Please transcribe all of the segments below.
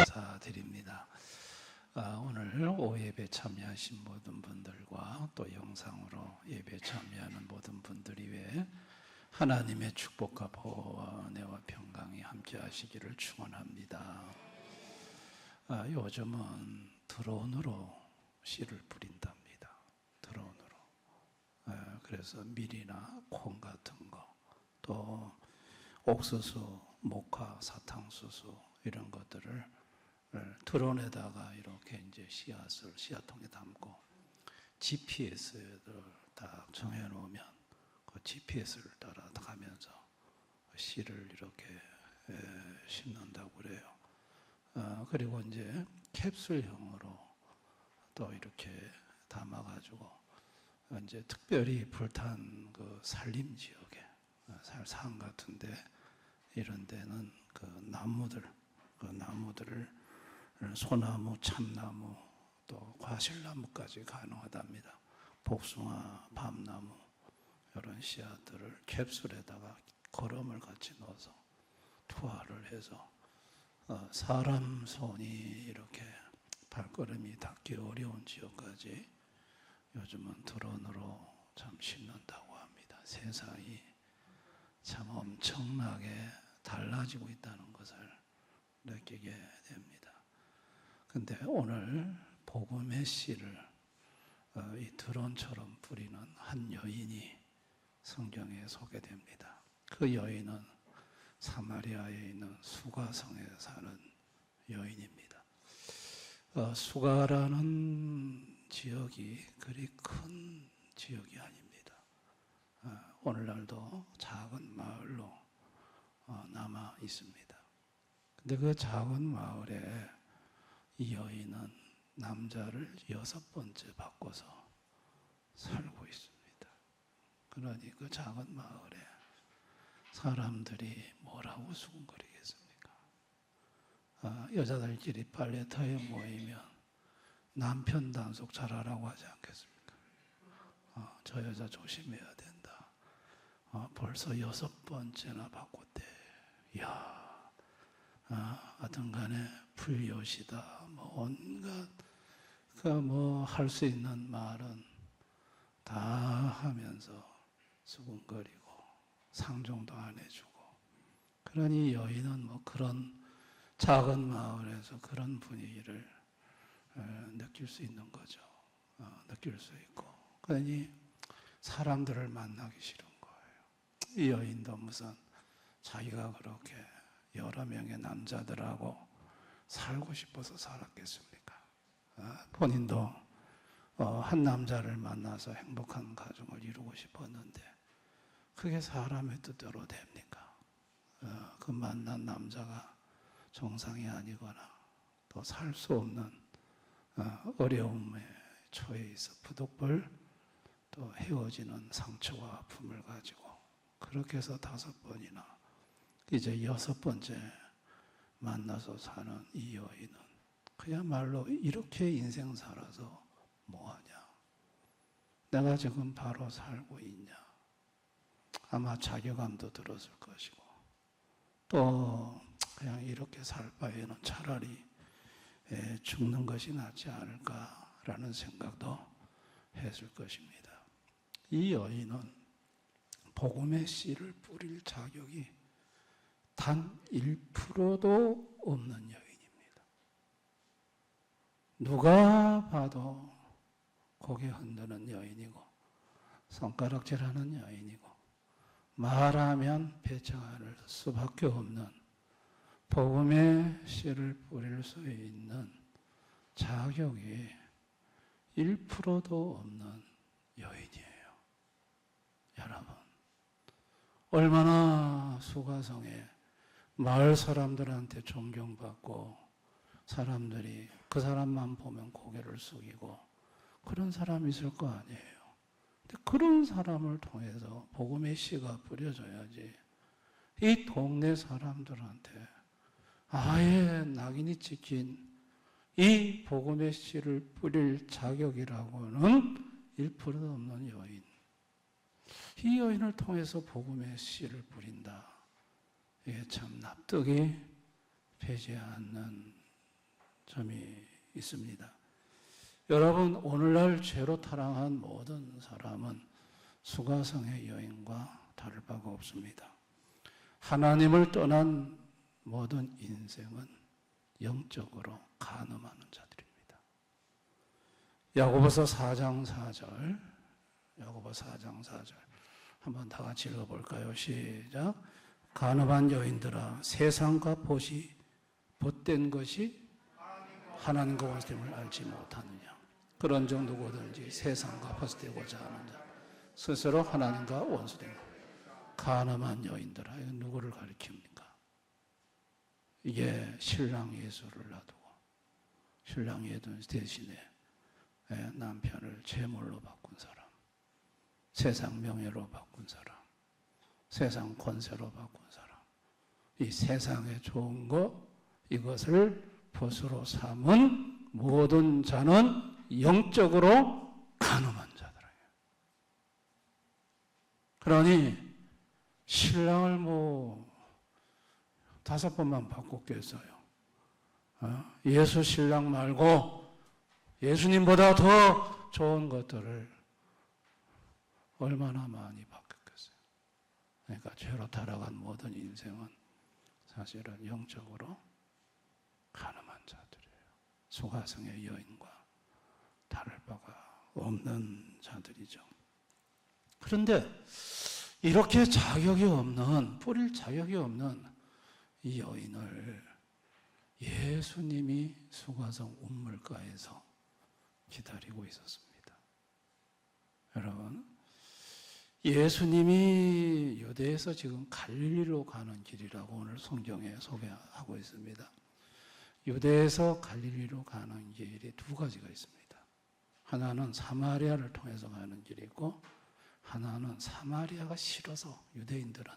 감사드립니다. 오늘 오예배 참여하신 모든 분들과 또 영상으로 예배 참여하는 모든 분들 위해 하나님의 축복과 보호와 은혜와 평강이 함께 하시기를 축원합니다. 요즘은 드론으로 씨를 뿌린답니다. 드론으로. 그래서 밀이나 콩 같은 거, 또 옥수수, 목화, 사탕수수 이런 것들을 드론에다가 이렇게 이제 씨앗을 씨앗통에 담고 GPS를 딱 정해놓으면 그 GPS를 따라가면서 씨를 이렇게 심는다고 그래요. 그리고 이제 캡슐형으로 또 이렇게 담아가지고 이제 특별히 불탄 그 산림 지역에 산 같은데 이런 데는 그 나무들을 소나무, 참나무, 또 과실나무까지 가능하답니다. 복숭아, 밤나무 이런 씨앗들을 캡슐에다가 거름을 같이 넣어서 투하를 해서 사람 손이 이렇게 발걸음이 닿기 어려운 지역까지 요즘은 드론으로 참 심는다고 합니다. 세상이 참 엄청나게 달라지고 있다는 것을 느끼게 됩니다. 근데 오늘 복음의 씨를 이 드론처럼 뿌리는 한 여인이 성경에 소개됩니다. 그 여인은 사마리아에 있는 수가성에 사는 여인입니다. 수가라는 지역이 그리 큰 지역이 아닙니다. 오늘날도 작은 마을로 남아 있습니다. 근데 그 작은 마을에 이 여인은 남자를 6번째 바꿔서 살고 있습니다. 그러니 그 작은 마을에 사람들이 뭐라고 수군거리겠습니까? 여자들끼리 빨래터에 모이면 남편 단속 잘하라고 하지 않겠습니까? 저 여자 조심해야 된다. 벌써 6번째나 바꿨대. 이야, 하여튼 간에 불효시다. 뭐 온갖 할 수 있는 말은 다 하면서 수군거리고 상종도 안 해주고. 그러니 여인은 뭐 그런 작은 마을에서 그런 분위기를 느낄 수 있는 거죠. 느낄 수 있고. 그러니 사람들을 만나기 싫은 거예요. 이 여인도 무슨 자기가 그렇게 여러 명의 남자들하고 살고 싶어서 살았겠습니까? 본인도 한 남자를 만나서 행복한 가정을 이루고 싶었는데 그게 사람의 뜻대로 됩니까? 그 만난 남자가 정상이 아니거나 또 살 수 없는 어려움에 처해 있어 부득불 또 헤어지는 상처와 아픔을 가지고 그렇게 해서 5번이나 이제 6번째 만나서 사는 이 여인은 그야말로 이렇게 인생 살아서 뭐하냐? 내가 지금 바로 살고 있냐? 아마 자괴감도 들었을 것이고 또 그냥 이렇게 살 바에는 차라리 죽는 것이 낫지 않을까라는 생각도 했을 것입니다. 이 여인은 복음의 씨를 뿌릴 자격이 단 1%도 없는 여인입니다. 누가 봐도 고개 흔드는 여인이고 손가락질하는 여인이고 말하면 배짱할 수밖에 없는 복음의 씨를 뿌릴 수 있는 자격이 1%도 없는 여인이에요. 여러분, 얼마나 수가성에 마을 사람들한테 존경받고 사람들이 그 사람만 보면 고개를 숙이고 그런 사람이 있을 거 아니에요. 근데 그런 사람을 통해서 복음의 씨가 뿌려져야지 이 동네 사람들한테 아예 낙인이 찍힌 이 복음의 씨를 뿌릴 자격이라고는 1%도 없는 여인. 이 여인을 통해서 복음의 씨를 뿌린다. 이게 참 납득이 되지 않는 점이 있습니다. 여러분, 오늘날 죄로 타락한 모든 사람은 수가성의 여인과 다를 바가 없습니다. 하나님을 떠난 모든 인생은 영적으로 간음하는 자들입니다. 야고보서 4장 4절, 야고보 4장 4절 한번 다 같이 읽어볼까요? 시작. 간음한 여인들아, 세상과 보시 벗된 것이 하나님과 원수됨을 알지 못하느냐. 그런즉 누구든지 세상과 벗되고자 하는 자 스스로 하나님과 원수된 것. 간음한 여인들아, 이건 누구를 가리킵니까? 이게 신랑 예수를 놔두고 신랑 예수 대신에 남편을 제물로 바꾼 사람, 세상 명예로 바꾼 사람, 세상 권세로 바꾼 사람, 이 세상에 좋은 것 이것을 벗으로 삼은 모든 자는 영적으로 간음한 자들이에요. 그러니 신랑을 5번만 바꿨겠어요. 예수 신랑 말고 예수님보다 더 좋은 것들을 얼마나 많이 바꿨겠어요. 그러니까 죄로 타락한 모든 인생은 사실은 영적으로 가늠한 자들이에요. 수가성의 여인과 다를 바가 없는 자들이죠. 그런데 이렇게 자격이 없는, 뿌릴 자격이 없는 이 여인을 예수님이 수가성 운물가에서 기다리고 있었습니다. 여러분, 예수님이 유대에서 지금 갈릴리로 가는 길이라고 오늘 성경에 소개하고 있습니다. 유대에서 갈릴리로 가는 길이 두 가지가 있습니다. 하나는 사마리아를 통해서 가는 길이 있고, 하나는 사마리아가 싫어서 유대인들은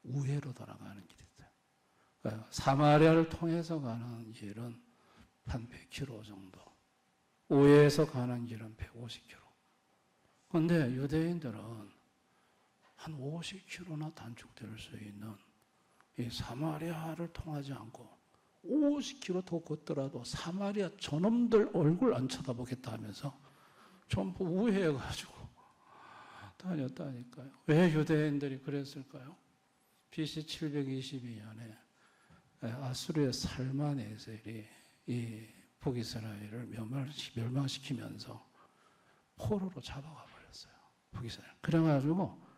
우회로 돌아가는 길이 있어요. 사마리아를 통해서 가는 길은 한 100km 정도, 우회에서 가는 길은 150km. 그런데 유대인들은 한 50km나 단축될 수 있는 이 사마리아를 통하지 않고 50km 더 걷더라도 사마리아 저놈들 얼굴 안 쳐다보겠다 하면서 전부 우회해가지고 다녔다니까요. 왜 유대인들이 그랬을까요? BC 722년에 아수르의 살마네셀이 이 북이스라엘을 멸망시키면서 포로로 잡아가 버렸어요. 북이스라엘. 그래가지고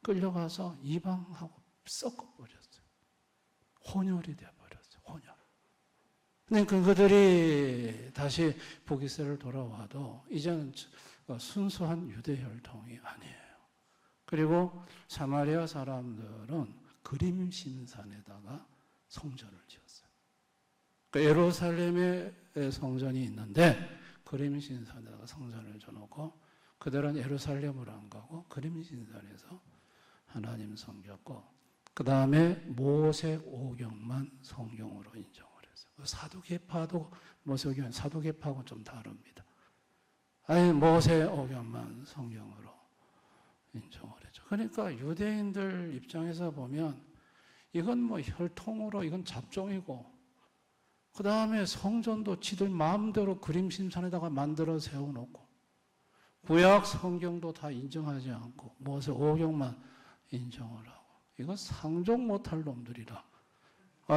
끌려가서 이방하고 섞어버렸어요. 혼혈이 되어버렸어요. 혼혈. 근데 그들이 다시 북이스라엘 돌아와도 이제는 순수한 유대 혈통이 아니에요. 그리고 사마리아 사람들은 그림 신산에다가 성전을 지었어요. 그러니까 예루살렘에 성전이 있는데 그림 신산에다가 성전을 줘놓고 그들은 예루살렘으로 안 가고 그림 신산에서 하나님 섬겼고, 그 다음에 모세 오경만 성경으로 인정을 했어요. 사두개파도 모세오경, 사두개파하고는 좀 다릅니다. 아니 모세 오경만 성경으로 인정을 했죠. 그러니까 유대인들 입장에서 보면 이건 뭐 혈통으로 이건 잡종이고, 그 다음에 성전도 지들 마음대로 그림 신산에다가 만들어 세워놓고, 구약 성경도 다 인정하지 않고 모세 오경만 인정을 하고, 이거 상종 못할 놈들이라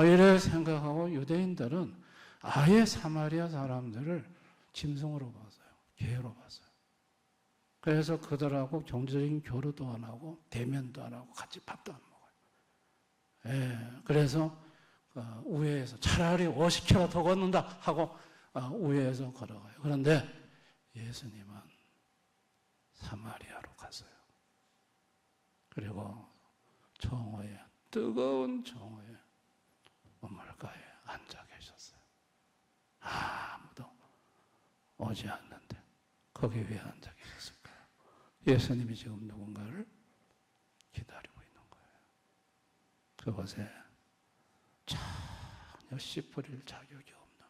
이래 생각하고 유대인들은 아예 사마리아 사람들을 짐승으로 봤어요. 개로 봤어요. 그래서 그들하고 경제적인 교류도 안 하고 대면도 안 하고 같이 밥도 안 먹어요. 그래서 우회에서 차라리 50km 더 걷는다 하고 우회에서 걸어가요. 그런데 예수님은 사마리아로 갔어요. 그리고 정오에, 뜨거운 정오에 우물가에 앉아 계셨어요. 아무도 오지 않는데 거기 왜 앉아 계셨을까요? 예수님이 지금 누군가를 기다리고 있는 거예요. 그곳에 전혀 씨 뿌릴 자격이 없는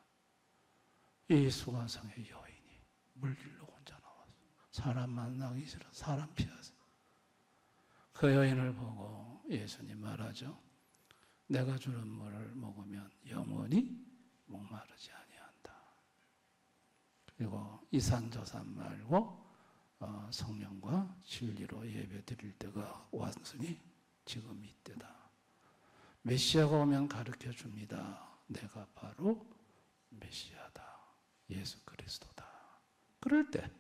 이 수가성의 여인이 물길로 혼자 나와서 사람 만나기 싫어 사람 피하세요. 그 여인을 보고 예수님 말하죠. 내가 주는 물을 먹으면 영원히 목마르지 아니한다. 그리고 이산저산 말고 성령과 진리로 예배 드릴 때가 왔으니 지금 이때다. 메시아가 오면 가르쳐 줍니다. 내가 바로 메시아다. 예수 그리스도다. 그럴 때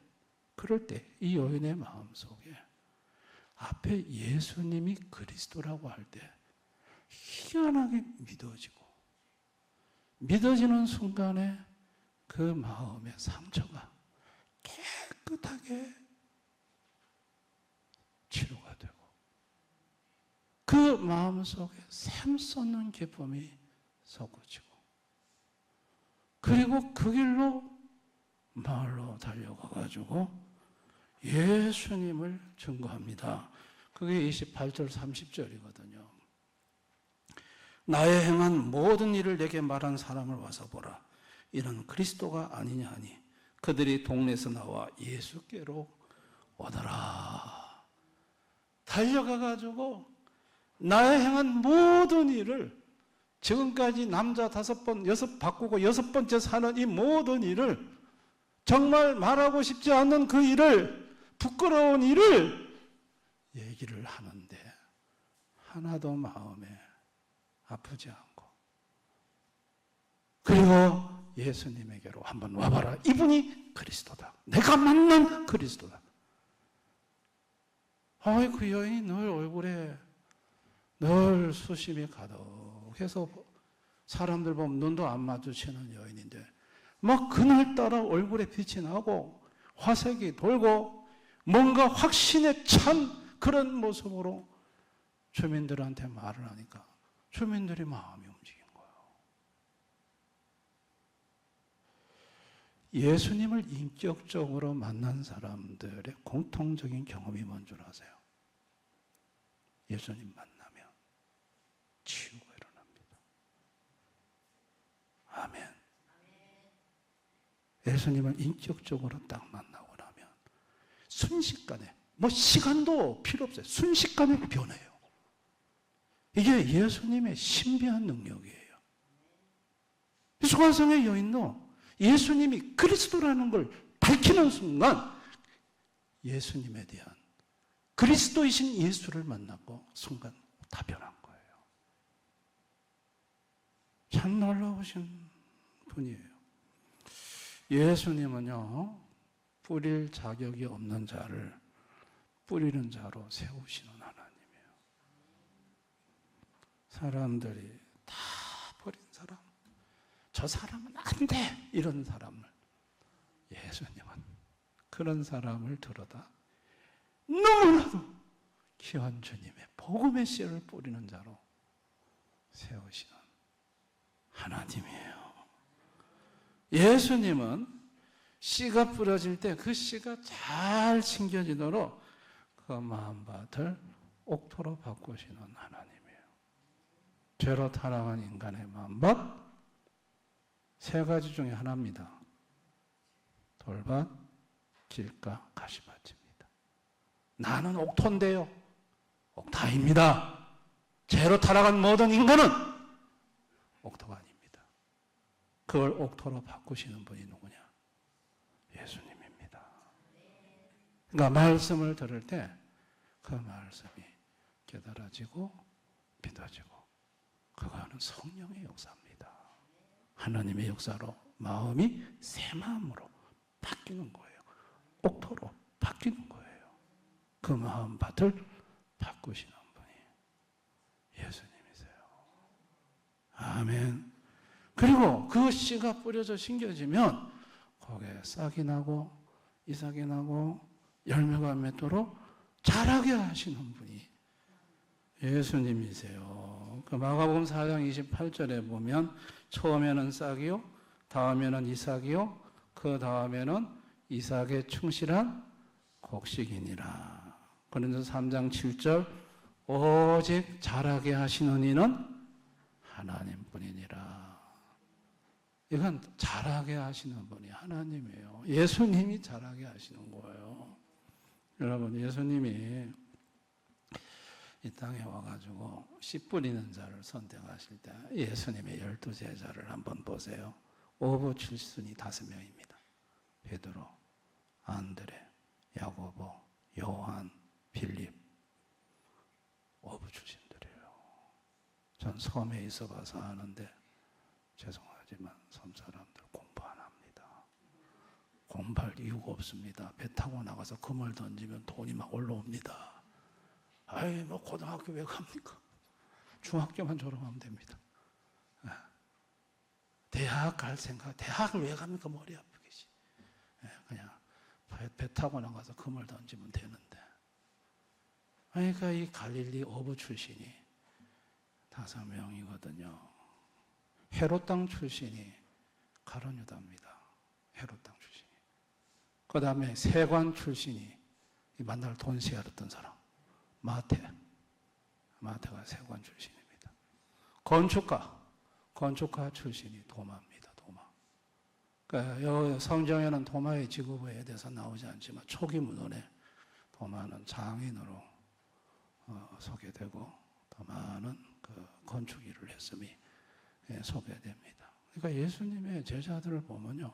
이 여인의 마음속에 앞에 예수님이 그리스도라고 할 때 희한하게 믿어지는 순간에 그 마음의 상처가 깨끗하게 치료가 되고 그 마음속에 샘솟는 기쁨이 솟구치고 그리고 그 길로 마을로 달려가가지고 예수님을 증거합니다. 그게 28절 30절이거든요. 나의 행한 모든 일을 내게 말한 사람을 와서 보라. 이는 그리스도가 아니냐 하니 그들이 동네에서 나와 예수께로 오더라. 달려가가지고 나의 행한 모든 일을 지금까지 남자 5번, 6 바꾸고 6번째 사는 이 모든 일을 정말 말하고 싶지 않는 그 일을 부끄러운 일을 얘기를 하는데 하나도 마음에 아프지 않고 그리고 예수님에게로 한번 와봐라. 이분이 그리스도다. 내가 만난 그리스도다. 그 여인이 늘 얼굴에 늘 수심이 가득해서 사람들 보면 눈도 안 마주치는 여인인데 막 그날따라 얼굴에 빛이 나고 화색이 돌고 뭔가 확신에 찬 그런 모습으로 주민들한테 말을 하니까 주민들이 마음이 움직인 거예요. 예수님을 인격적으로 만난 사람들의 공통적인 경험이 뭔 줄 아세요? 예수님 만나면 치유가 일어납니다. 아멘. 예수님을 인격적으로 딱 만나고 나면 순식간에 시간도 필요 없어요. 순식간에 변해요. 이게 예수님의 신비한 능력이에요. 소가성의 여인도 예수님이 그리스도라는 걸 밝히는 순간 예수님에 대한 그리스도이신 예수를 만났고 순간 다 변한 거예요. 참 놀라우신 분이에요. 예수님은요, 뿌릴 자격이 없는 자를 뿌리는 자로 세우시는 하나님이에요. 사람들이 다 버린 사람, 저 사람은 안 돼! 이런 사람을 예수님은 그런 사람을 들어다 너무나도 귀한 주님의 복음의 씨를 뿌리는 자로 세우시는 하나님이에요. 예수님은 씨가 뿌려질 때 그 씨가 잘 심겨지도록 그 마음밭을 옥토로 바꾸시는 하나님이에요. 죄로 타락한 인간의 마음밭 3가지 중에 하나입니다. 돌밭, 길가, 가시밭입니다. 나는 옥토인데요. 옥타입니다. 죄로 타락한 모든 인간은 옥토가 아닙니다. 그걸 옥토로 바꾸시는 분이 누구냐? 예수님입니다. 그러니까 말씀을 들을 때 그 말씀이 깨달아지고 믿어지고 그거는 성령의 역사입니다. 하나님의 역사로 마음이 새 마음으로 바뀌는 거예요. 옥토로 바뀌는 거예요. 그 마음밭을 바꾸시는 분이 예수님이세요. 아멘. 그리고 그 씨가 뿌려져 심겨지면 거기에 싹이 나고 이삭이 나고 열매가 맺도록 자라게 하시는 분이 예수님이세요. 그 마가복음 4장 28절에 보면 처음에는 싹이요, 다음에는 이삭이요, 그 다음에는 이삭에 충실한 곡식이니라. 고린도서 3장 7절 오직 자라게 하시는 이는 하나님뿐이니라. 이건 자라게 하시는 분이 하나님이에요. 예수님이 자라게 하시는 거예요. 여러분, 예수님이 이 땅에 와가지고 씨 뿌리는 자를 선택하실 때 예수님의 12제자를 한번 보세요. 오브 출신이 5명입니다. 베드로, 안드레, 야고보, 요한, 빌립. 오브 출신들이에요. 전 섬에 있어 봐서 아는데 죄송하지만 섬 사람들 공부 안 합니다. 공부할 이유가 없습니다. 배 타고 나가서 금을 던지면 돈이 막 올라옵니다. 아이 뭐 고등학교 왜 갑니까? 중학교만 졸업하면 됩니다. 대학 갈 생각, 대학을 왜 갑니까? 머리 아프게. 그냥 배 타고 나가서 금을 던지면 되는데. 그러니까 이 갈릴리 어부 출신이 5명이거든요. 헤롯 땅 출신이 가룟유다입니다. 헤롯 땅 출신이. 그 다음에 세관 출신이 만날 돈 세알았던 사람 마태가 세관 출신입니다. 건축가 출신이 도마입니다. 도마. 그러니까 성경에는 도마의 직업에 대해서 나오지 않지만 초기 문헌에 도마는 장인으로 소개되고 더 많은 그 건축 일을 했음이 소개됩니다. 그러니까 예수님의 제자들을 보면요,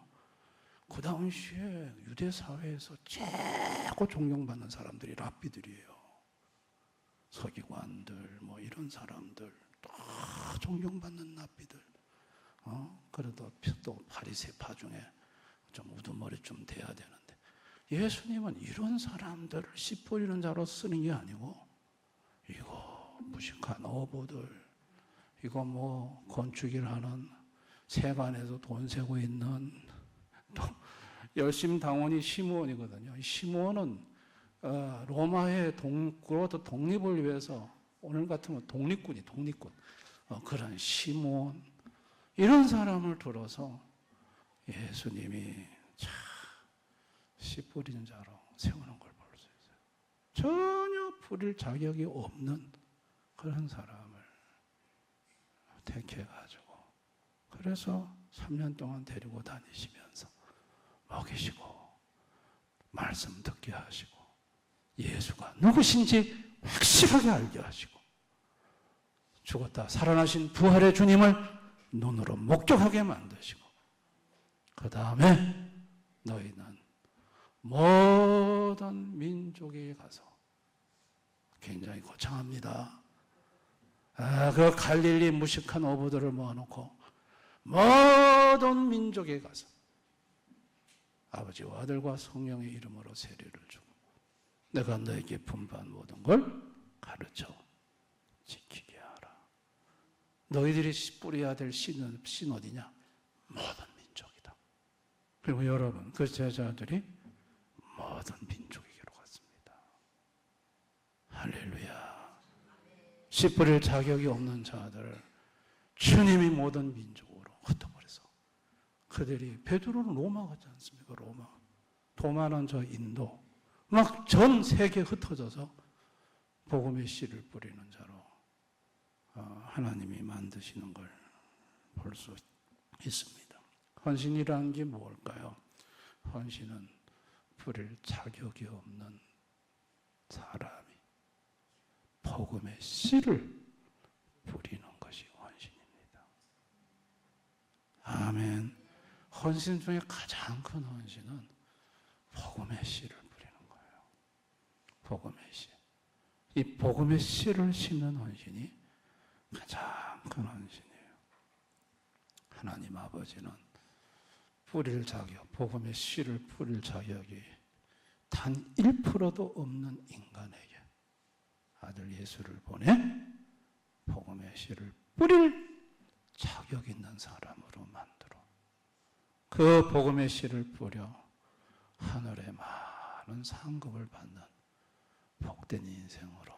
그 당시에 유대 사회에서 최고 존경받는 사람들이 랍비들이에요. 서기관들, 뭐 이런 사람들 다 존경받는 랍비들. 그래도 또 바리새파 중에 좀 우두머리 좀 돼야 되는데 예수님은 이런 사람들을 씨 뿌리는 자로 쓰는 게 아니고 이거 무식한 어부들, 이거 뭐 건축일 하는 세관에서 돈 세고 있는 또 열심당원이 시므온이거든요. 시므온은 로마의 독립을 위해서 오늘 같으면 독립군 그런 시므온 이런 사람을 들어서 예수님이 참 씨 뿌리는 자로 세우는 걸 볼 수 있어요. 전혀 뿌릴 자격이 없는 그런 사람을 택해가지고 그래서 3년 동안 데리고 다니시면서 먹이시고 말씀 듣게 하시고 예수가 누구신지 확실하게 알게 하시고 죽었다 살아나신 부활의 주님을 눈으로 목격하게 만드시고 그 다음에 너희는 모든 민족에 가서 굉장히 거창합니다. 그 갈릴리 무식한 어부들을 모아놓고 모든 민족에 가서 아버지와 아들과 성령의 이름으로 세례를 주고 내가 너에게 분부한 모든 걸 가르쳐 지키게 하라. 너희들이 뿌려야 될 씨는 어디냐? 모든 민족이다. 그리고 여러분 그 제자들이 모든 민족에게로 갔습니다. 할렐루야. 씨 뿌릴 자격이 없는 자들을 주님이 모든 민족으로 흩어버려서 그들이 베드로는 로마 같지 않습니까? 로마. 도마는 저 인도. 막 전 세계에 흩어져서 복음의 씨를 뿌리는 자로 하나님이 만드시는 걸 볼 수 있습니다. 헌신이라는 게 뭘까요? 헌신은 뿌릴 자격이 없는 사람이 복음의 씨를 뿌리는 것이 헌신입니다. 아멘. 헌신 중에 가장 큰 헌신은 복음의 씨를 뿌리는 거예요. 복음의 씨. 이 복음의 씨를 심는 헌신이 가장 큰 헌신이에요. 하나님 아버지는 뿌릴 자격, 복음의 씨를 뿌릴 자격이 단 1%도 없는 인간에게 아들 예수를 보내 복음의 씨를 뿌릴 자격 있는 사람으로 만들어 그 복음의 씨를 뿌려 하늘의 많은 상급을 받는 복된 인생으로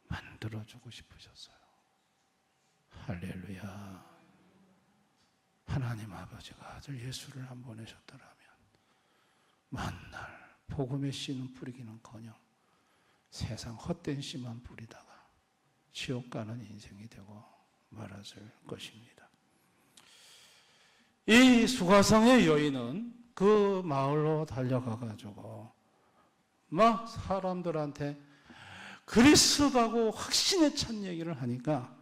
만들어주고 싶으셨어요. 할렐루야. 하나님 아버지가 아들 예수를 안 보내셨더라면 만날 복음의 씨는 뿌리기는커녕 세상 헛된 씨만 뿌리다가 지옥 가는 인생이 되고 말았을 것입니다. 이 수가성의 여인은 그 마을로 달려가 가지고 막 사람들한테 그리스도라고 확신에 찬 얘기를 하니까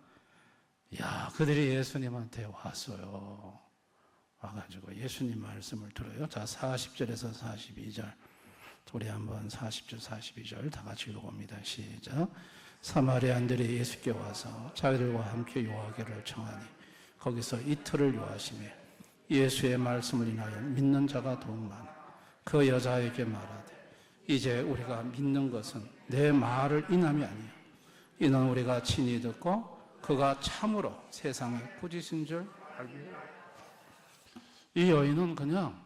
야, 그들이 예수님한테 왔어요. 와가지고 예수님 말씀을 들어요. 자, 40절에서 42절. 우리 한번 40절, 42절 다 같이 읽어봅니다. 시작. 사마리아인들이 예수께 와서 자기들과 함께 요하기를 청하니 거기서 이틀을 요하시며 예수의 말씀을 인하여 믿는 자가 더욱 많아 그 여자에게 말하되 이제 우리가 믿는 것은 내 말을 인함이 아니야. 이는 우리가 친히 듣고 그가 참으로 세상에 꾸짖은 줄 알고. 이 여인은 그냥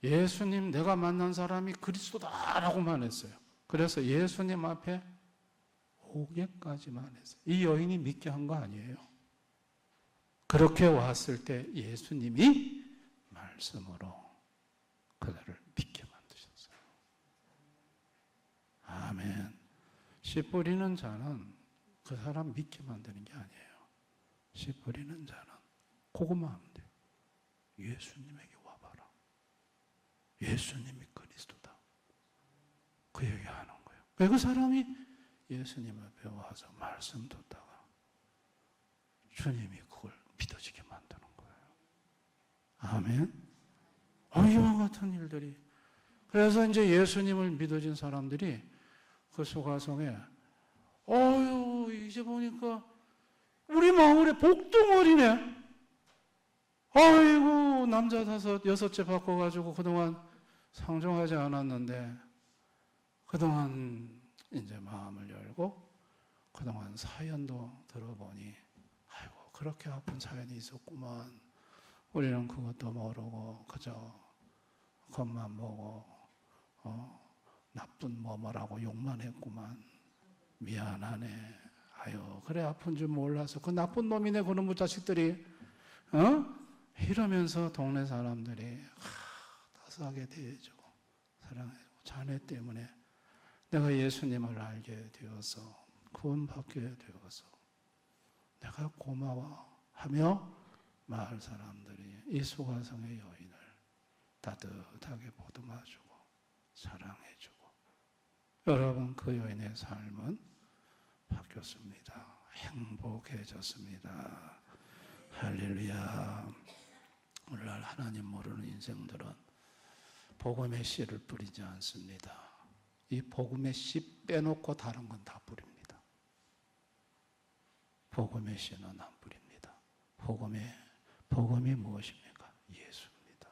예수님 내가 만난 사람이 그리스도다라고만 했어요. 그래서 예수님 앞에 오게까지만 했어요. 이 여인이 믿게 한 거 아니에요. 그렇게 왔을 때 예수님이 말씀으로 그들을 믿게 만드셨어요. 아멘. 씨 뿌리는 자는 그 사람 믿게 만드는 게 아니에요. 씨 뿌리는 자는 그것만 하면 돼요. 예수님에게 와봐라. 예수님이 그리스도다. 그 얘기하는 거예요. 왜 그 사람이 예수님 앞에 와서 말씀 듣다가 주님이 그걸 믿어지게 만드는 거예요. 아멘. 이와 같은 일들이. 그래서 이제 예수님을 믿어진 사람들이 그 소가성에 이제 보니까 우리 마을에 복덩어리네. 아이고 남자 5, 6째 바꿔가지고 그동안 상종하지 않았는데 그동안 이제 마음을 열고 그동안 사연도 들어보니 아이고 그렇게 아픈 사연이 있었구만. 우리는 그것도 모르고 그저 겉만 보고 나쁜 뭐라고 욕만 했구만. 미안하네. 아유 그래 아픈 줄 몰라서 그 나쁜 놈이네 그놈의 자식들이 이러면서 동네 사람들이 따스하게 대해주고 사랑해주고 자네 때문에 내가 예수님을 알게 되어서 구원받게 되어서 내가 고마워하며 마을 사람들이 이 수가성의 여인을 따뜻하게 보듬어주고 사랑해주고 여러분 그 여인의 삶은 바뀌었습니다. 행복해졌습니다. 할렐루야. 오늘날 하나님 모르는 인생들은 복음의 씨를 뿌리지 않습니다. 이 복음의 씨 빼놓고 다른 건 다 뿌립니다. 복음의 씨는 안 뿌립니다. 복음이 무엇입니까? 예수입니다.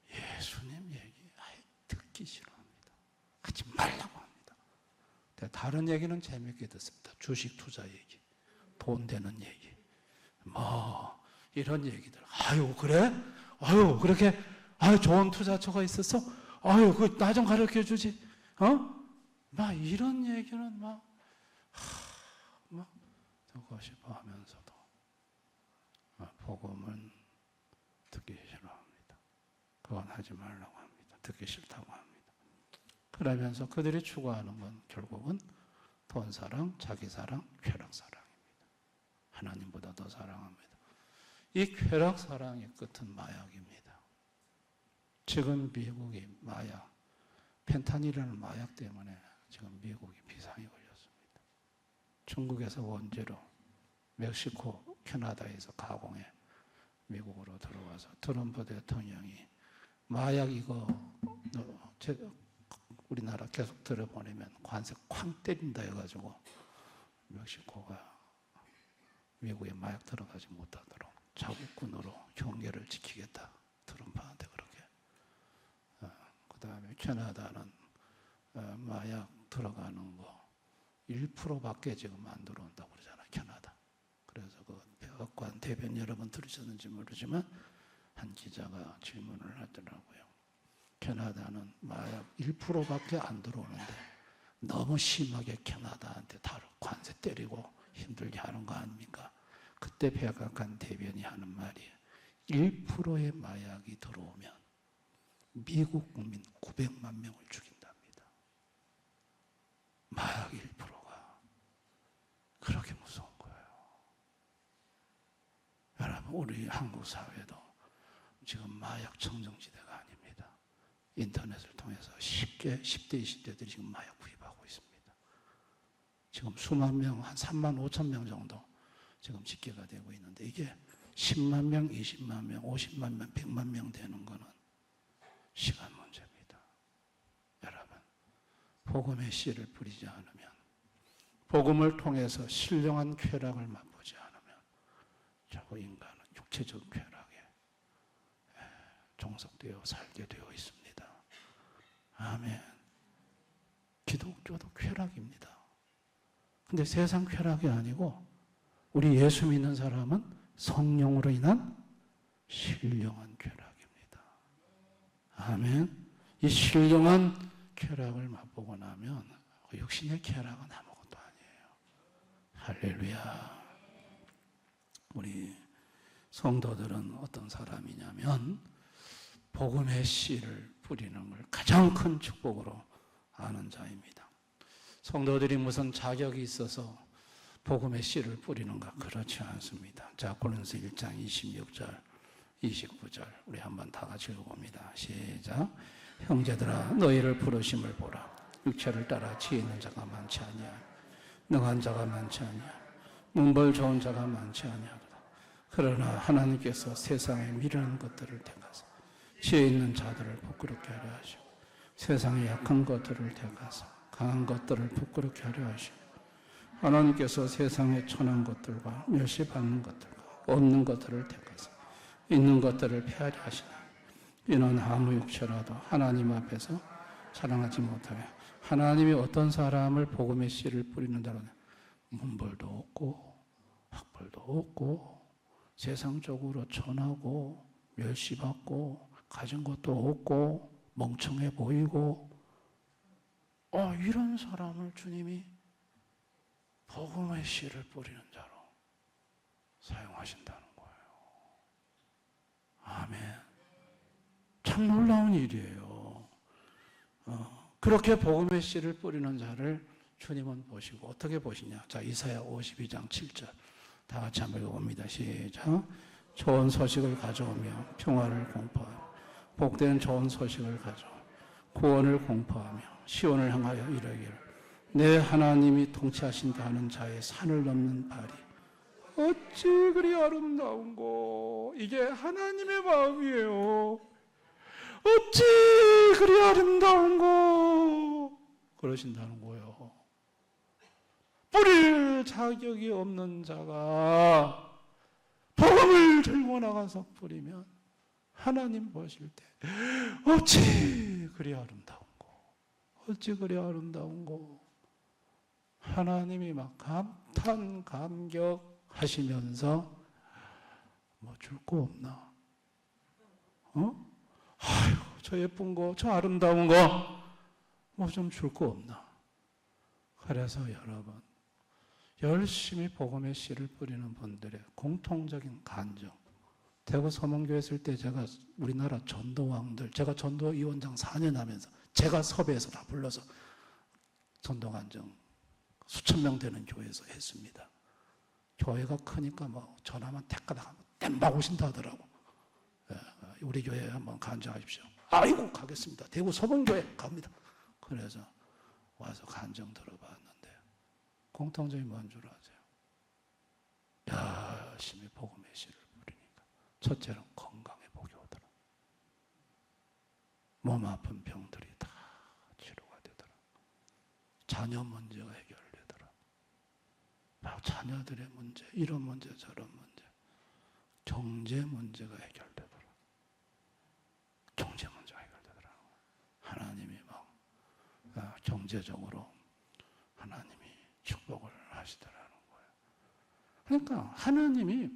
예수님 얘기 듣기 싫어합니다. 하지 말라고 합니다. 다른 얘기는 재밌게 듣습니다. 주식 투자 얘기, 돈 되는 얘기, 이런 얘기들. 아유 그래? 아유 그렇게 좋은 투자처가 있었어? 아유 그 나 좀 가르쳐 주지. 막 이런 얘기는 막 듣고 싶어 하면서도 복음은 듣기 싫어합니다. 그건 하지 말라고 합니다. 듣기 싫다고 합니다. 그러면서 그들이 추구하는 건 결국은 돈 사랑, 자기 사랑, 쾌락 사랑입니다. 하나님보다 더 사랑합니다. 이 쾌락 사랑의 끝은 마약입니다. 지금 미국이 마약, 펜타닐이라는 마약 때문에 지금 미국이 비상이 걸렸습니다. 중국에서 원재료, 멕시코, 캐나다에서 가공해 미국으로 들어와서 트럼프 대통령이 마약 이거 우리나라 계속 들어보내면 관세 쾅 때린다 해가지고 멕시코가 미국에 마약 들어가지 못하도록 자국군으로 경계를 지키겠다. 트럼프한테 그렇게. 그 다음에 캐나다는 마약 들어가는 거 1%밖에 지금 안 들어온다고 그러잖아요. 캐나다. 그래서 그 백악관 대변 여러분 들으셨는지 모르지만 한 기자가 질문을 하더라고요. 캐나다는 마약 1%밖에 안 들어오는데 너무 심하게 캐나다한테 다 관세 때리고 힘들게 하는 거 아닙니까? 그때 백악관 대변이 하는 말이에요. 1%의 마약이 들어오면 미국 국민 900만 명을 죽인답니다. 마약 1%가 그렇게 무서운 거예요. 여러분 우리 한국 사회도 지금 마약 청정지대가 아닙니다. 인터넷을 통해서 쉽게 10대, 20대들이 지금 마약 구입하고 있습니다. 지금 수만 명, 한 3만 5천 명 정도 지금 집계가 되고 있는데 이게 10만 명, 20만 명, 50만 명, 100만 명 되는 거는 시간 문제입니다. 여러분, 복음의 씨를 뿌리지 않으면, 복음을 통해서 신령한 쾌락을 맛보지 않으면 자꾸 인간은 육체적 쾌락에 종속되어 살게 되어 있습니다. 아멘. 기독교도 쾌락입니다. 근데 세상 쾌락이 아니고 우리 예수 믿는 사람은 성령으로 인한 신령한 쾌락입니다. 아멘. 이 신령한 쾌락을 맛보고 나면 육신의 쾌락은 아무것도 아니에요. 할렐루야. 우리 성도들은 어떤 사람이냐면 복음의 씨를 뿌리는 걸 가장 큰 축복으로 아는 자입니다. 성도들이 무슨 자격이 있어서 복음의 씨를 뿌리는가? 그렇지 않습니다. 자, 고린도서 1장 26절, 29절 우리 한번 다 같이 읽어봅니다. 시작. 형제들아, 너희를 부르심을 보라. 육체를 따라 지혜 있는 자가 많지 아니하며 능한 자가 많지 아니하며 문벌 좋은 자가 많지 아니하도다. 그러나 하나님께서 세상에 미련한 것들을 택하사 지혜 있는 자들을 부끄럽게 하려 하시고 세상에 약한 것들을 택하사 강한 것들을 부끄럽게 하려 하시고 하나님께서 세상에 천한 것들과 멸시받는 것들과 없는 것들을 택하사 있는 것들을 폐하려 하시나 이는 아무 육체라도 하나님 앞에서 자랑하지 못하며 하나님이 어떤 사람을 복음의 씨를 뿌리는 자로 문벌도 없고 학벌도 없고 세상적으로 천하고 멸시받고 가진 것도 없고 멍청해 보이고 이런 사람을 주님이 복음의 씨를 뿌리는 자로 사용하신다는 거예요. 아멘. 참 놀라운 일이에요. 그렇게 복음의 씨를 뿌리는 자를 주님은 보시고 어떻게 보시냐? 자, 이사야 52장 7절 다 같이 한번 읽어봅니다. 시작. 좋은 소식을 가져오며 평화를 공포하며 복된 좋은 소식을 가져오며 구원을 공포하며 시온을 향하여 이르기를 내 하나님이 통치하신다 하는 자의 산을 넘는 발이 어찌 그리 아름다운고. 이게 하나님의 마음이에요. 어찌 그리 아름다운고 그러신다는 거예요. 뿌릴 자격이 없는 자가 복음을 들고 나가서 뿌리면 하나님 보실 때 어찌 그리 아름다운고 어찌 그리 아름다운고 하나님이 막 감탄 감격하시면서 뭐 줄 거 없나? 아이고 저 예쁜 거 저 아름다운 거 뭐 좀 줄 거 없나? 그래서 여러분 열심히 복음의 씨를 뿌리는 분들의 공통적인 간증. 대구 서문교회 있을 때 제가 우리나라 전도왕들, 제가 전도위원장 4년 하면서 제가 섭외해서 다 불러서 전도 간증 수천 명 되는 교회에서 했습니다. 교회가 크니까 뭐 전화만 택가다 땜박 오신다 하더라고. 우리 교회에 한번 간증하십시오. 아이고 가겠습니다. 대구 서문교회 갑니다. 그래서 와서 간증 들어봤는데 공통점이 뭔 줄 아세요? 열심히 복음의 씨를 뿌리니까 첫째는 건강에 복이 오더라. 몸 아픈 병들이 다 치료가 되더라. 자녀 문제가 해결되더라. 자녀들의 문제, 이런 문제 저런 문제, 경제 문제가 해결되더라. 경제 문제가 해결되더라. 하나님이 막 경제적으로 하나님이 축복을 하시더라는 거예요. 그러니까 하나님이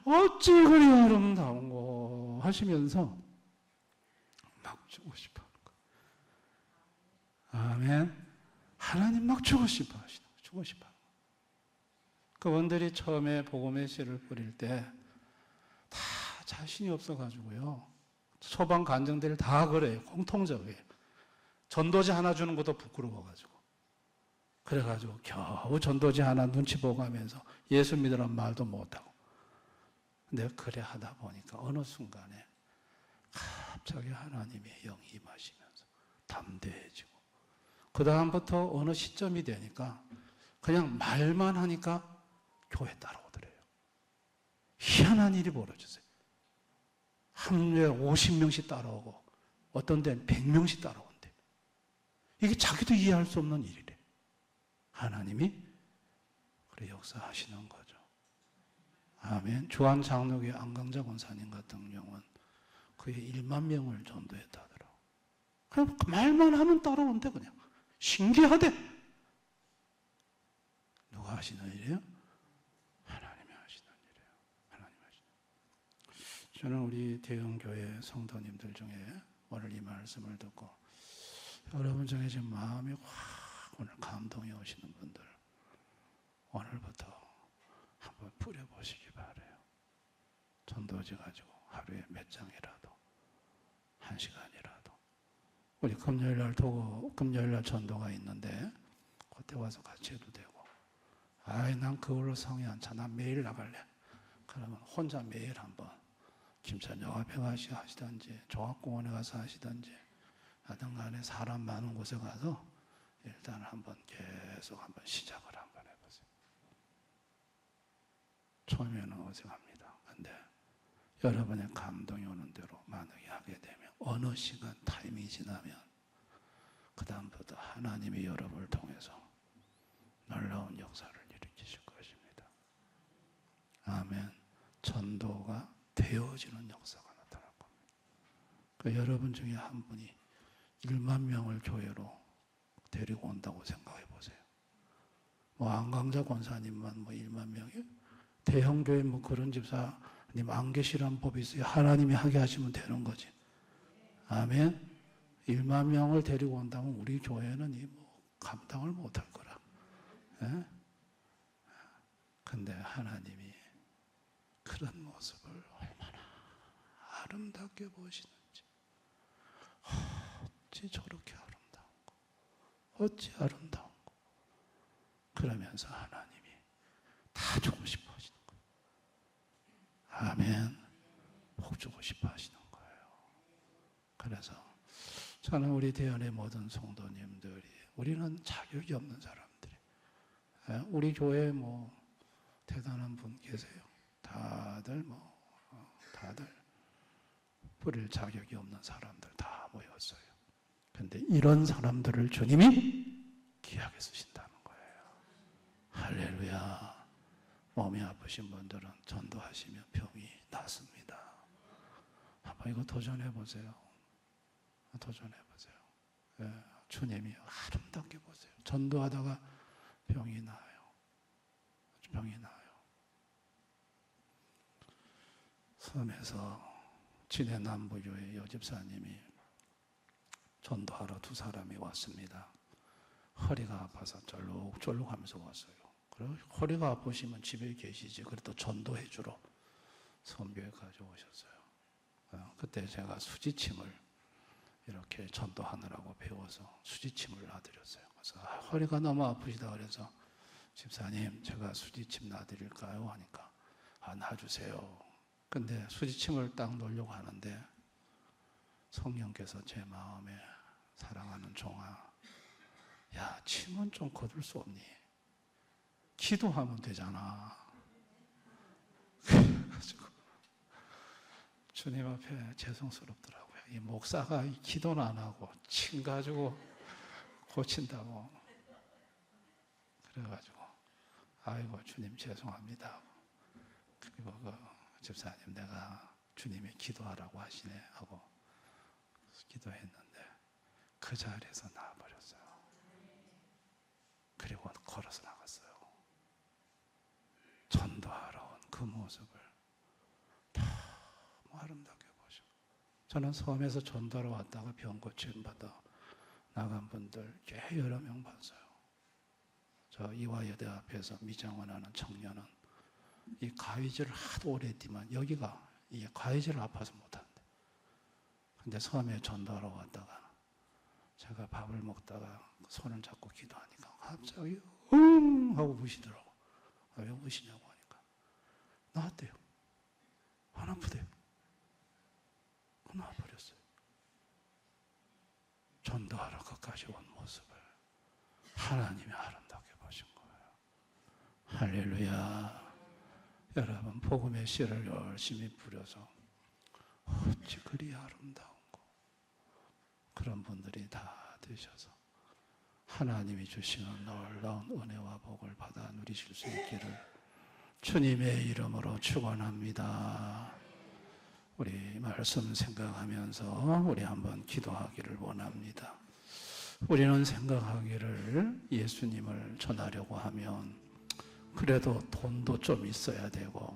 어찌 그리 아름다운고 하시면서 막 주고 싶어 하는 거예요. 아멘. 하나님 막 주고 싶어 하시는 거예요. 주고 싶어 하는 거예요. 그분들이 처음에 복음의 씨를 뿌릴 때 다 자신이 없어가지고요. 소방 간증들 다 그래요. 공통적이에요. 전도지 하나 주는 것도 부끄러워가지고. 그래가지고 겨우 전도지 하나 눈치 보고 하면서 예수 믿으라는 말도 못하고. 근데 그래 하다 보니까 어느 순간에 갑자기 하나님의 영이 임하시면서 담대해지고 그 다음부터 어느 시점이 되니까 그냥 말만 하니까 교회 따라오더래요. 희한한 일이 벌어졌어요. 하루에 50명씩 따라오고 어떤 데는 100명씩 따라온대. 이게 자기도 이해할 수 없는 일이래. 하나님이 그래 역사하시는 거죠. 아멘. 주한 장로교회 안강자 권사님 같은 경우는 그의 1만 명을 전도했다더라고. 그냥 말만 하면 따라온대 그냥. 신기하대. 누가 하시는 일이에요? 하나님이 하시는 일이에요. 하나님이 하시는 일. 저는 우리 대형교회 성도님들 중에 오늘 이 말씀을 듣고 여러분 중에 지금 마음이 확 오늘 감동이 오시는 분들 오늘부터 한번 뿌려보시기 바라요. 전도지 가지고 하루에 몇 장이라도 1시간이라도 우리 금요일날 금요일날 전도가 있는데 그때 와서 같이 해도 되고 아이 난 그걸로 성이 안 차. 난 매일 나갈래. 그러면 혼자 매일 한번 김천역 앞에 가시 하시든지 종합공원에 가서 하시든지 하든 간에 사람 많은 곳에 가서 일단 한번 계속 한번 시작을 한번 해보세요. 처음에는 어색합니다. 근데 여러분의 감동이 오는 대로 만약에 하게 되면 어느 시간 타이밍이 지나면 그 다음부터 하나님이 여러분을 통해서 놀라운 역사를 일으키실 것입니다. 아멘. 전도가 되어지는 역사가 나타날 겁니다. 그러니까 여러분 중에 한 분이 1만 명을 교회로 데리고 온다고 생각해 보세요. 뭐 안강자 권사님만 뭐 1만 명이요? 대형교회 뭐 그런 집사님 안 계시란 법이 있어요. 하나님이 하게 하시면 되는 거지. 아멘. 1만 명을 데리고 온다면 우리 교회는 이 뭐 감당을 못할 거라. 예? 근데 하나님이 그런 모습을 얼마나 아름답게 보시는지. 어찌 저렇게 아름다운 거. 어찌 아름다운 거. 그러면서 하나님이 다 주고 싶어 하시는 거예요. 아멘. 복 주고 싶어 하시는 거예요. 그래서 저는 우리 대안의 모든 성도님들이 우리는 자격이 없는 사람들이 우리 교회에 뭐 대단한 분 계세요. 다들 다들 뿌릴 자격이 없는 사람들 다 모였어요. 그런데 이런 사람들을 주님이 귀하게 쓰신다는 거예요. 할렐루야. 몸이 아프신 분들은 전도하시면 병이 낫습니다. 한번 이거 도전해 보세요. 도전해 보세요. 예, 주님이 아름답게 보세요. 전도하다가 병이 나요. 병이 나요. 섬에서 진해 남부교회 여집사님이 전도하러 두 사람이 왔습니다. 허리가 아파서 쫄룩쫄룩하면서 왔어요. 그리고 허리가 아프시면 집에 계시지. 그래도 전도해 주러 선교에 가져오셨어요. 그때 제가 수지침을 이렇게 전도하느라고 배워서 수지침을 놔드렸어요. 그래서 허리가 너무 아프시다 그래서 집사님 제가 수지침 놔드릴까요? 하니까 놔주세요. 근데 수지침을 딱 놓으려고 하는데 성령께서 제 마음에 사랑하는 종아 야 침은 좀 거둘 수 없니? 기도하면 되잖아. 그래가지고 주님 앞에 죄송스럽더라고요. 이 목사가 기도는 안 하고 침 가지고 고친다고. 그래가지고 아이고 주님 죄송합니다. 그리고 집사님 내가 주님이 기도하라고 하시네 하고 기도했는데 그 자리에서 나와버렸어요. 그리고 걸어서 나갔어요. 전도하러 온 그 모습을 너무 아름답게 보시고 저는 섬에서 전도하러 왔다가 병 고침 받아 나간 분들 꽤 여러 명 봤어요. 저 이화여대 앞에서 미장원하는 청년은 이 가위질을 하도 오래 했지만 여기가 이 가위질을 아파서 못한대. 근데 섬에 전도하러 왔다가 제가 밥을 먹다가 손을 잡고 기도하니까 갑자기 하고 우시더라고. 왜 우시냐고 하니까 나왔대요. 안 아프대요. 나와버렸어요. 전도하러 끝까지 온 모습을 하나님이 아름답게 보신 거예요. 할렐루야. 여러분 복음의 씨를 열심히 뿌려서 어찌 그리 아름다운고 그런 분들이 다 되셔서 하나님이 주시는 놀라운 은혜와 복을 받아 누리실 수 있기를 주님의 이름으로 축원합니다. 우리 말씀 생각하면서 우리 한번 기도하기를 원합니다. 우리는 생각하기를 예수님을 전하려고 하면 그래도 돈도 좀 있어야 되고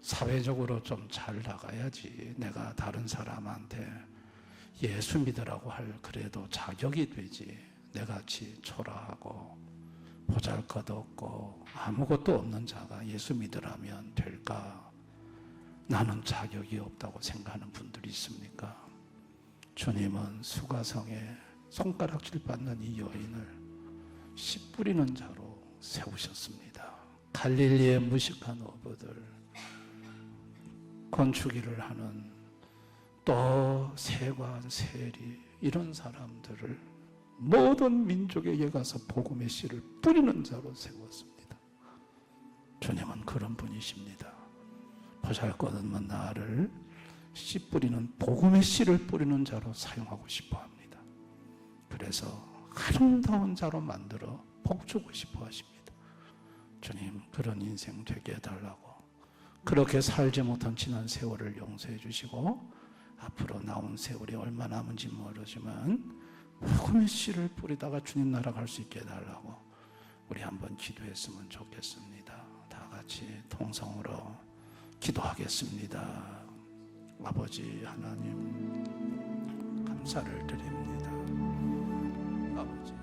사회적으로 좀 잘 나가야지 내가 다른 사람한테 예수 믿으라고 할 그래도 자격이 되지. 내같이 초라하고 보잘것없고 아무것도 없는 자가 예수 믿으라면 될까? 나는 자격이 없다고 생각하는 분들이 있습니까? 주님은 수가성에 손가락질 받는 이 여인을 씨 뿌리는 자로 세우셨습니다. 갈릴리의 무식한 어부들, 건축일을 하는 또 세관, 세리 이런 사람들을 모든 민족에게 가서 복음의 씨를 뿌리는 자로 세웠습니다. 주님은 그런 분이십니다. 보잘것없는 나를 씨 뿌리는 복음의 씨를 뿌리는 자로 사용하고 싶어 합니다. 그래서 아름다운 자로 만들어 복 주고 싶어 하십니다. 주님 그런 인생 되게 해달라고 그렇게 살지 못한 지난 세월을 용서해 주시고 앞으로 나온 세월이 얼마 남은지 모르지만 복음의 씨를 뿌리다가 주님 나라 갈 수 있게 해달라고 우리 한번 기도했으면 좋겠습니다. 다 같이 통성으로 기도하겠습니다. 아버지 하나님 감사를 드립니다. 아버지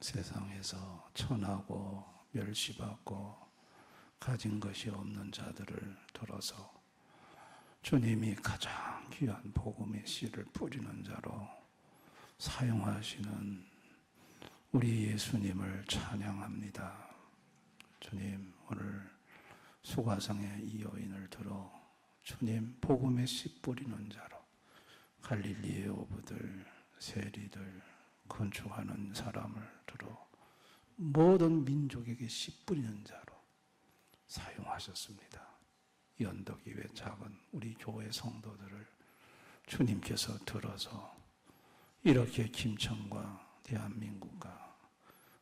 세상에서 천하고 멸시받고 가진 것이 없는 자들을 들어서 주님이 가장 귀한 복음의 씨를 뿌리는 자로 사용하시는 우리 예수님을 찬양합니다. 주님 오늘 수가성의 이 여인을 들어 주님 복음의 씨 뿌리는 자로 갈릴리의 어부들 세리들 건축하는 사람을 들어 모든 민족에게 씨 뿌리는 자로 사용하셨습니다. 이 언덕 위에 작은 우리 교회 성도들을 주님께서 들어서 이렇게 김천과 대한민국과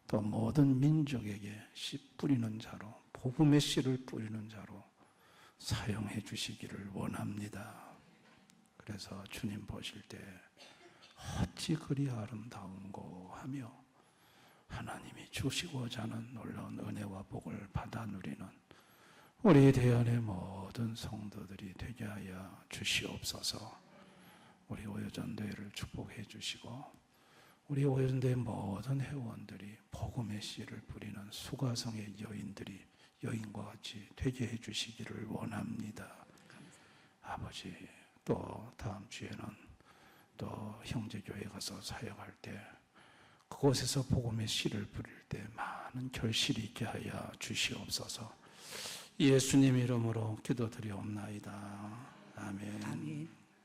또 모든 민족에게 씨 뿌리는 자로 복음의 씨를 뿌리는 자로 사용해 주시기를 원합니다. 그래서 주님 보실 때 어찌 그리 아름다운고 하며 하나님이 주시고자 하는 놀라운 은혜와 복을 받아 누리는 우리 대안의 모든 성도들이 되게 하여 주시옵소서. 우리 오여전대회를 축복해 주시고 우리 오여전대회 모든 회원들이 복음의 씨를 뿌리는 수가성의 여인들이 여인과 같이 되게 해 주시기를 원합니다. 아버지 또 다음 주에는 또 형제교회 가서 사역할 때 그곳에서 복음의 씨를 뿌릴 때 많은 결실이 있게 하여 주시옵소서. 예수님 이름으로 기도드리옵나이다. 아멘.